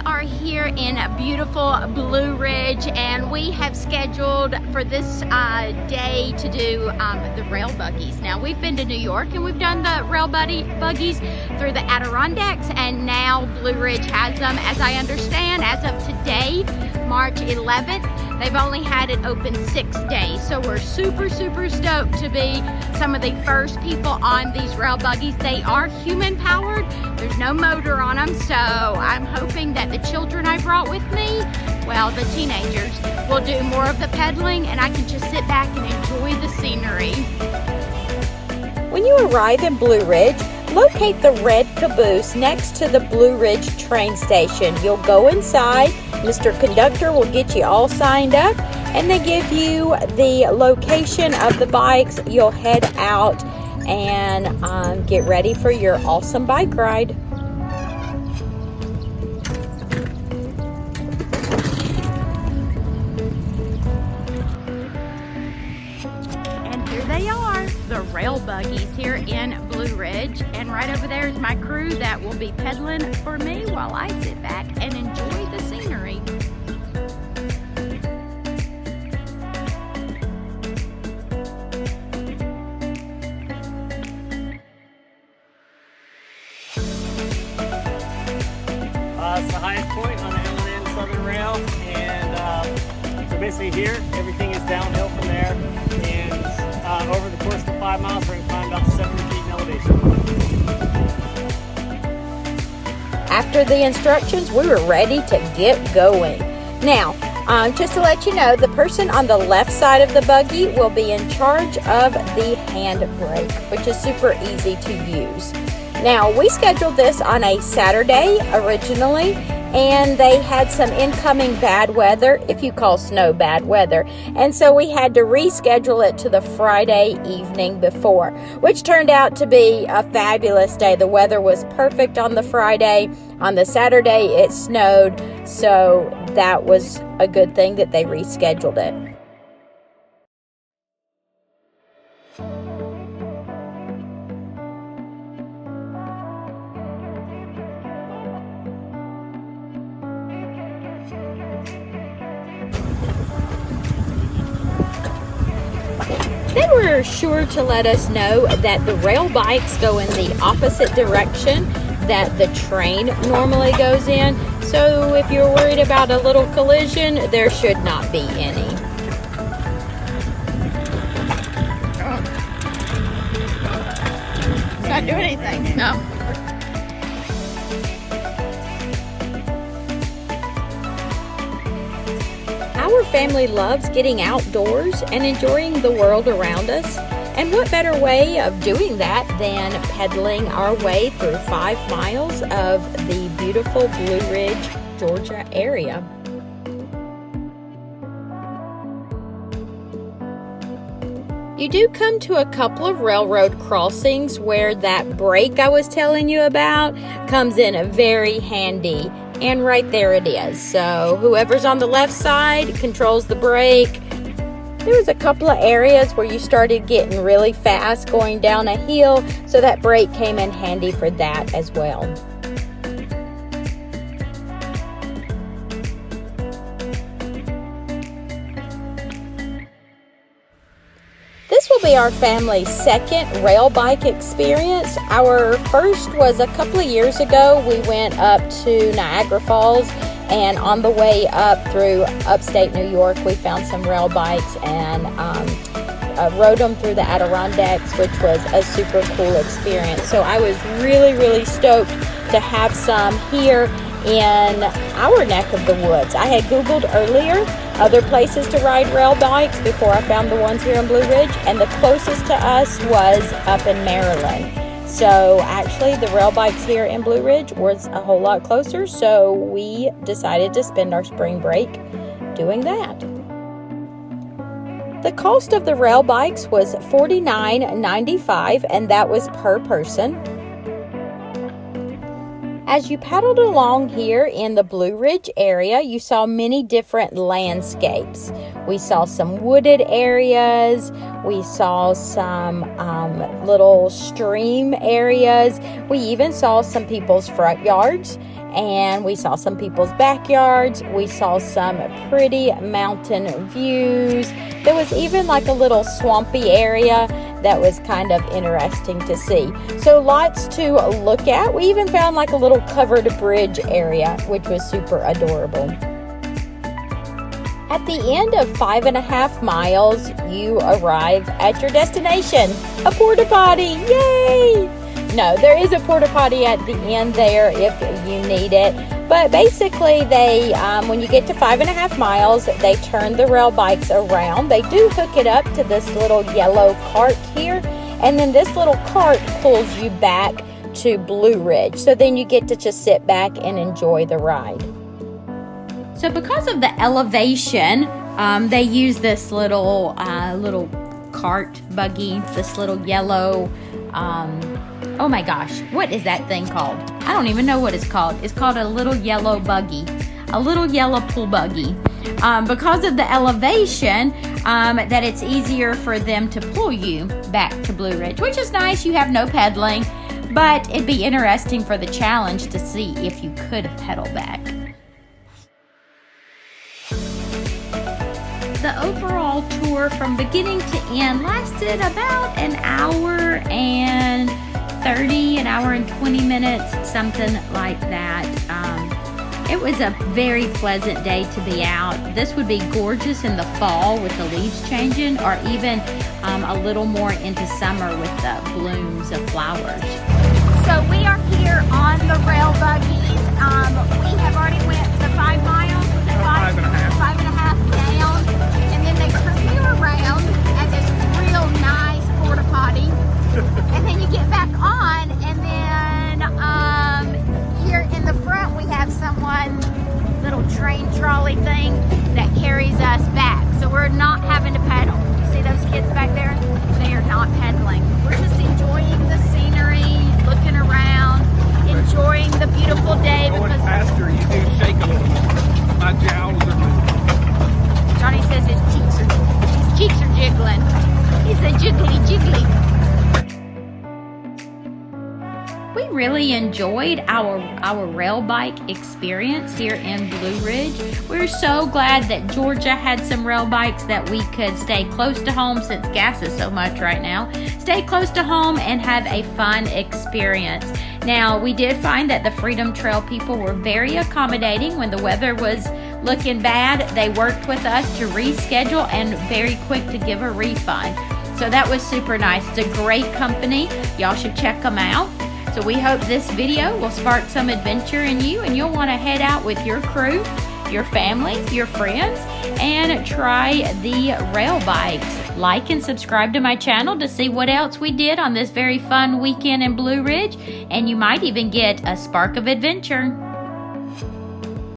are here in beautiful Blue Ridge, and we have scheduled for this day to do the rail buggies. Now, we've been to New York and we've done the rail buggies through the Adirondacks, and now Blue Ridge has them, as I understand, as of today, March 11th. They've only had it open 6 days, so we're super stoked to be some of the first people on these rail buggies. They are human powered. There's no motor on them, so I'm hoping that the children I brought with me, well, the teenagers, will do more of the pedaling and I can just sit back and enjoy the scenery. When you arrive in Blue Ridge, locate the red caboose next to the Blue Ridge train station. You'll go inside. Mr. Conductor will get you all signed up, and they give you the location of the bikes. You'll head out and get ready for your awesome bike ride. And here they are, the rail buggies here in Blue Ridge. And right over there is my crew that will be pedaling for me while I sit back and enjoy the scenery. It's the highest point on the L&N Southern Rail, and so basically here, everything is downhill from there, and over the course of 5 miles, we're going to climb about 70 feet in elevation. After the instructions, we were ready to get going. Now, just to let you know, the person on the left side of the buggy will be in charge of the handbrake, which is super easy to use. Now, we scheduled this on a Saturday originally, and they had some incoming bad weather, if you call snow bad weather, and so we had to reschedule it to the Friday evening before, which turned out to be a fabulous day. The weather was perfect on the Friday. On the Saturday, it snowed, so that was a good thing that they rescheduled it. They were sure to let us know that the rail bikes go in the opposite direction that the train normally goes in. So if you're worried about a little collision, there should not be any. It's not doing anything, no. Our family loves getting outdoors and enjoying the world around us. And what better way of doing that than pedaling our way through 5 miles of the beautiful Blue Ridge, Georgia area. You do come to a couple of railroad crossings where that brake I was telling you about comes in very handy. And right there it is. So whoever's on the left side controls the brake. There was a couple of areas where you started getting really fast going down a hill, so that brake came in handy for that as well. This will be our family's second rail bike experience. Our first was a couple of years ago. We went up to Niagara Falls, and on the way up through upstate New York, we found some rail bikes and rode them through the Adirondacks, which was a super cool experience. So I was really stoked to have some here in our neck of the woods. I had Googled earlier other places to ride rail bikes before I found the ones here in Blue Ridge, and the closest to us was up in Maryland. So actually the rail bikes here in Blue Ridge was a whole lot closer, so we decided to spend our spring break doing that. The cost of the rail bikes was $49.95, and that was per person. As you paddled along here in the Blue Ridge area, you saw many different landscapes. We saw some wooded areas. We saw some little stream areas. We even saw some people's front yards. and we saw some people's backyards. We saw some pretty mountain views. There was even like a little swampy area that was kind of interesting to see. So lots to look at. We even found like a little covered bridge area, which was super adorable. At the end of 5.5 miles, you arrive at your destination, a porta potty. Yay! No, there is a porta potty at the end there if you need it. But basically, they when you get to 5.5 miles, they turn the rail bikes around. They do hook it up to this little yellow cart here, and then this little cart pulls you back to Blue Ridge. So then you get to just sit back and enjoy the ride. So because of the elevation, they use this little cart buggy, this little yellow, oh my gosh, what is that thing called? I don't even know what it's called. It's called a little yellow buggy, a little yellow pull buggy. Because of the elevation, that it's easier for them to pull you back to Blue Ridge, which is nice. You have no pedaling, but it'd be interesting for the challenge to see if you could pedal back. The overall tour from beginning to end lasted about an hour and 30, an hour and 20 minutes, something like that. It was a very pleasant day to be out. This would be gorgeous in the fall with the leaves changing, or even a little more into summer with the blooms of flowers. So we are here on the rail buggies. We have already went the 5 miles. Was it 5.5 down, and then they turn you around at this real nice porta potty, and then you get back on, and then here in the front we have someone, little train trolley thing that carries us back. So we're not having to pedal. You see those kids back there? They are not pedaling. We're just enjoying the scenery, looking around, enjoying the beautiful day. Going faster, you do shake a little. My jowls are moving. Johnny says his cheeks are jiggling. He said jiggly jiggly. We really enjoyed our rail bike experience here in Blue Ridge. We're so glad that Georgia had some rail bikes that we could stay close to home, since gas is so much right now. Stay close to home and have a fun experience. Now, we did find that the Freedom Trail people were very accommodating. When the weather was looking bad, they worked with us to reschedule and very quick to give a refund. So that was super nice. It's a great company. Y'all should check them out. So we hope this video will spark some adventure in you, and you'll want to head out with your crew, your family, your friends, and try the rail bikes. Like and subscribe to my channel to see what else we did on this very fun weekend in Blue Ridge, and you might even get a spark of adventure.